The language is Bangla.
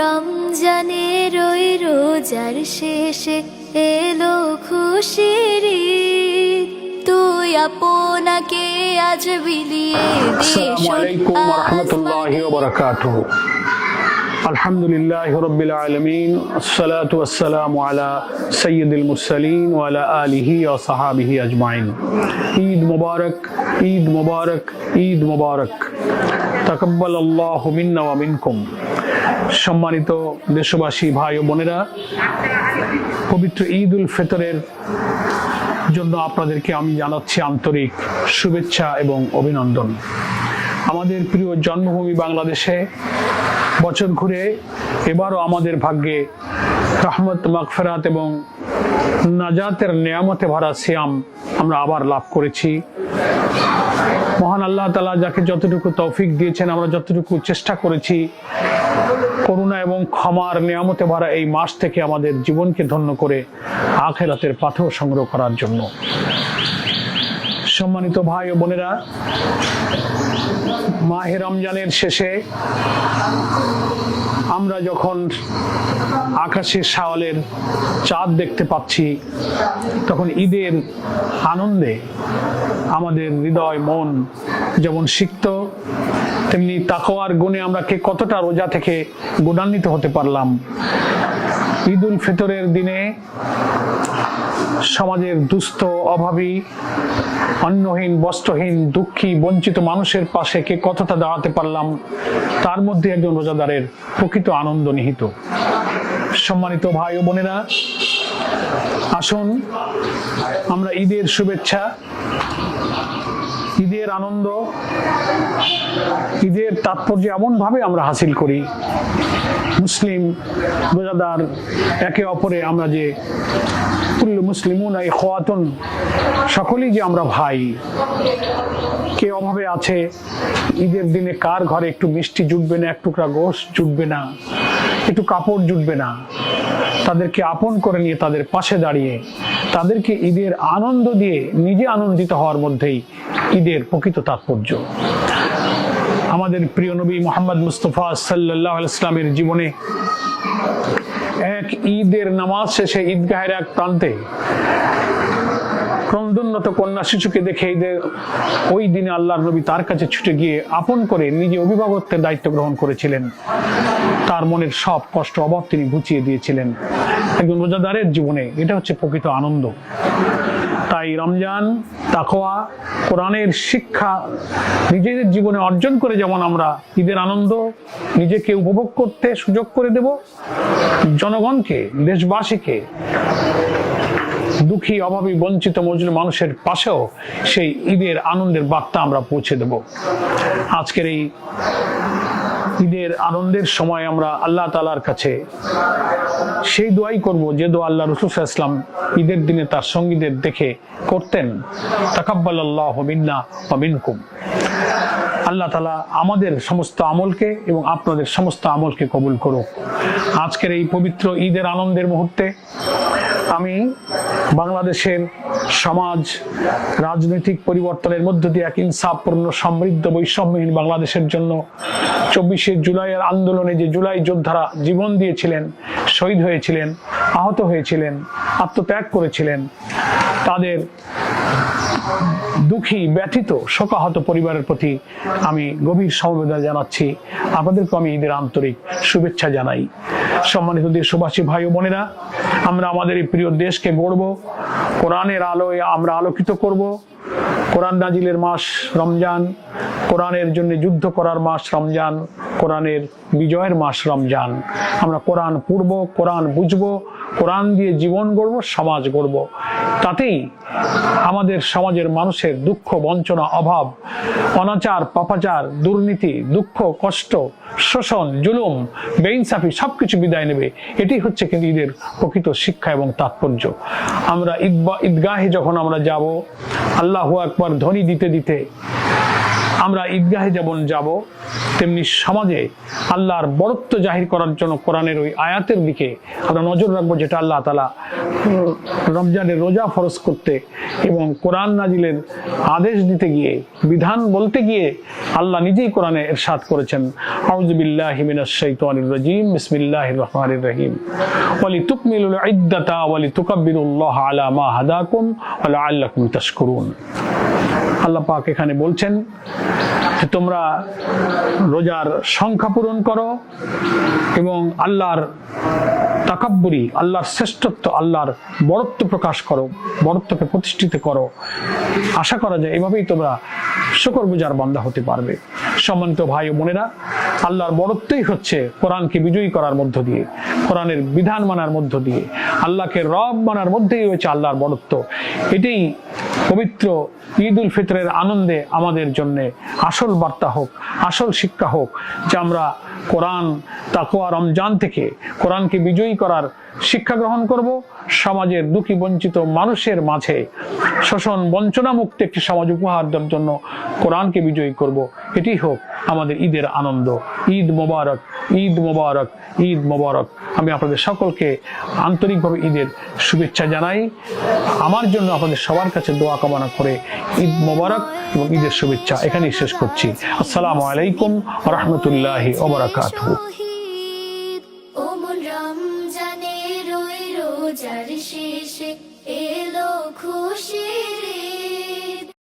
রমজানের ওই রোজার শেষে এলো খুশির ঈদ, তুই আপনাকে আজ বিলিয়ে দে। আসসালামু আলাইকুম ওয়া রাহমাতুল্লাহি ওয়া বারাকাতুহু। আলহামদুলিল্লাহি রাব্বিল আলামিন, আসসালাতু ওয়াসসালামু আলা সাইয়্যিদিল মুরসালিন ওয়া আলা আলিহি ওয়া সাহাবিহি আজমাইন। ঈদ মুবারক, ঈদ মুবারক, ঈদ মুবারক। তাকাব্বালাল্লাহু মিন্না ওয়া মিনকুম। সম্মানিত দেশবাসী ভাই ও বোনেরা, পবিত্র ঈদ উল ফিতরের জন্য আপনাদেরকে আমি জানাচ্ছি আন্তরিক শুভেচ্ছা এবং অভিনন্দন। আমাদের প্রিয় জন্মভূমি বাংলাদেশে বছর ঘুরে এবারও আমাদের ভাগ্যে রহমত, মাগফিরাত এবং নাজাতের নিয়ামতে ভরা সিয়াম আমরা আবার লাভ করেছি। মহান আল্লাহ তাআলা যাকে যতটুকু তৌফিক দিয়েছেন, আমরা যতটুকু চেষ্টা করেছি করুণা এবং ক্ষমার নিয়ামতে ভরা এই মাস থেকে আমাদের জীবনকে ধন্য করে আখিরাতের পাথর সংগ্রহ করার জন্য। সম্মানিত ভাই ও বোনেরা, মাহে রমজানের শেষে আমরা যখন আকাশে শাওয়ালের চাঁদ দেখতে পাচ্ছি, তখন ঈদের আনন্দে আমাদের হৃদয় মন যেমন সিক্ত, তেমনি তাকওয়ার গুণে আমরা কে কতটা রোজা থেকে গুণান্বিত হতে পারলাম। ঈদ উল ফিতরের দিনে সমাজের দুস্থ, অভাবী, অন্নহীন, বস্ত্রহীন, দুঃখী, বঞ্চিত মানুষের পাশে কে কতটা দাঁড়াতে পারলাম, তার মধ্যে একজন রোজাদারের প্রকৃত আনন্দ নিহিত। সম্মানিত ভাই ও বোনেরা, আসুন আমরা ঈদের শুভেচ্ছা, ঈদের আনন্দ, ঈদের তাৎপর্য এমন ভাবে আমরা হাসিল করি, মুসলিম রোজাদার একে অপরে আমরা যে কুল্লু মুসলিমুনা ইখওয়াতুন, সকলেই যে আমরা ভাই। কে অভাবে আছে, ঈদের দিনে কার ঘরে একটু মিষ্টি জুটবে না, এক টুকরা গোশত জুটবে না, একটু কাপড় জুটবে না, তাদেরকে আপন করে নিয়ে তাদের পাশে দাঁড়িয়ে তাদেরকে ঈদের আনন্দ দিয়ে নিজে আনন্দিত হওয়ার মধ্যেই ঈদের প্রকৃত তাৎপর্য। আমাদের প্রিয় নবী মুহাম্মদ মুস্তাফা সাল্লাল্লাহু আলাইহি ওয়াসাল্লামের জীবনে এক ঈদের নামাজ শেষে ঈদগাহের এক প্রান্তে ক্রন্দনরত কন্যা শিশুকে দেখে ওই দিনে আল্লাহর নবী তার কাছে ছুটে গিয়ে আপন করে নিজে অভিভাবকত্বের দায়িত্ব গ্রহণ করেছিলেন। তার মনের সব কষ্ট, অভাব তিনি ঘুচিয়ে দিয়েছিলেন। একজন রোজাদারের জীবনে এটা হচ্ছে প্রকৃত আনন্দ। তাই রমজান, তাকওয়া, কোরআনের শিক্ষা নিজেদের জীবনে অর্জন করে যেমন আমরা ঈদের আনন্দ নিজেকে উপভোগ করতে সুযোগ করে দেব, জনগণকে, দেশবাসীকে, দুঃখী, অভাবী, বঞ্চিত, মজলুম মানুষের পাশেও সেই ঈদের আনন্দের বার্তা আমরা পৌঁছে দেব। আজকের এই ঈদের আনন্দের সময় আমরা আল্লাহ তাআলার কাছে সেই দোয়াই করব যে দোয়া আল্লাহ রাসূল সাল্লাল্লাহু আলাইহি ওয়াসাল্লাম ঈদের দিনে তার সঙ্গীদের দেখে করতেন। তাকাব্বালাল্লাহু মিন্না ওয়া মিনকুম। আল্লাহ তাআলা আমাদের সমস্ত আমলকে এবং আপনাদের সমস্ত আমলকে কবুল করুক। আজকের এই পবিত্র ঈদের আনন্দের মুহূর্তে আমি বাংলাদেশের সমাজ, রাজনৈতিক পরিবর্তনের মধ্য দিয়ে এক ইনসাফপূর্ণ, সমৃদ্ধ, বৈষম্যহীন বাংলাদেশের জন্য 24শে জুলাইয়ের আন্দোলনে যে জুলাই যোদ্ধারা জীবন দিয়েছিলেন, শহীদ হয়েছিলেন, আহত হয়েছিলেন, আত্মত্যাগ করেছিলেন, তাদের দুঃখী, ব্যথিত, শোকাহত পরিবারের প্রতি আমি গভীর সমবেদনা জানাচ্ছি। আপনাদেরকে আমি ঈদের আন্তরিক শুভেচ্ছা জানাই। সম্মানিত দেশবাসী ভাই ও বোনেরা, আমরা আমাদের এই প্রিয় দেশকে গড়ব, কোরআনের আলোয় আমরা আলোকিত করব। কোরআন নাজিলের মাস রমজান, কোরআনের জন্য যুদ্ধ করার মাস রমজান, কোরআনের বিজয়ের মাস রমজান। আমরা কোরআন পড়ব, কোরআন বুঝব, কোরআন দিয়ে জীবন গড়ব, সমাজ গড়ব। তাতেই আমাদের সমাজের মানুষের দুঃখ, বঞ্চনা, অভাব, অনাচার, পাপাচার, দুর্নীতি, দুঃখ, কষ্ট, শোষণ, জুলুম, বেইনসাফি সবকিছু বিদায় নেবে। এটি হচ্ছে কিন্তু ঈদের প্রকৃত শিক্ষা এবং তাৎপর্য। আমরা ঈদগাহে যখন আমরা যাব, আল্লাহু আকবার ধ্বনি দিতে দিতে আমরা ঈদগাহে যেমন যাব, তেমনি সমাজে আল্লাহর বড়ত্ব জাহির করার জন্য কোরআনের ওই আয়াতের দিকে আমরা নজর রাখবো, যেটা আল্লাহ তাআলা রমজানের রোজা ফরজ করতে এবং কোরআন নাজিলের আদেশ দিতে গিয়ে, বিধান বলতে গিয়ে আল্লাহ নিজেই কোরআনে ইরশাদ করেছেন, আউযু বিল্লাহি মিনাশ শাইতানির রাজিম, বিসমিল্লাহির রহমানির রহিম, ওয়ালিতুকমিলুল ইদ্দাতা ওয়ালিতুকাব্বিরুল্লাহ আলা মা হাদাকুম ওয়া লাআল্লাকুম তাশকুরুন। আল্লাহ পাক এখানে বলছেন যে তোমরা রোজার সংখ্যা পূরণ করো এবং আল্লাহর তাকাব্বুরি, আল্লাহর শ্রেষ্ঠত্ব, আল্লাহর বড়ত্ব প্রকাশ করো, বড়ত্বকে প্রতিষ্ঠিত করো। আশা করা যায় এভাবেই তোমরা শুকরগুজার বান্দা হতে পারবে। সম্মানিত ভাই ও বোনেরা, আল্লাহর বড়ত্বই হচ্ছে কোরআনকে বিজয়ী করার মধ্য দিয়ে, কোরআনের বিধান মানার মধ্য দিয়ে, আল্লাহকে রব মানার মধ্যেই হচ্ছে আল্লাহর বড়ত্ব। এটাই পবিত্র ঈদ উল ফিতরের আনন্দে আমাদের জন্য আসল বার্তা হোক, আসল শিক্ষা হোক, যে আমরা কোরআন, তাকওয়া, রমজান থেকে কোরআনকে বিজয়ী করার শিক্ষা গ্রহণ করব। সমাজের দুঃখী বঞ্চিত মানুষের মাঝে শোষণ বঞ্চনা মুক্ত একটি সমাজ উপহার দেওয়ার জন্য কোরআনকে বিজয়ী করব। এটি হোক আমাদের ঈদের আনন্দ। ঈদ মোবারক, ঈদ মোবারক, ঈদ মোবারক। আমি আপনাদের সকলকে আন্তরিকভাবে ঈদের শুভেচ্ছা জানাই। আমার জন্য আপনাদের সবার কাছে দোয়া কামনা করে ঈদ মোবারক এবং ঈদের শুভেচ্ছা এখানেই শেষ করছি। আসসালামু আলাইকুম ওয়া রাহমাতুল্লাহি ওয়া বারাকাতুহু। রমজানের ওই রোজার শেষে এলো খুশি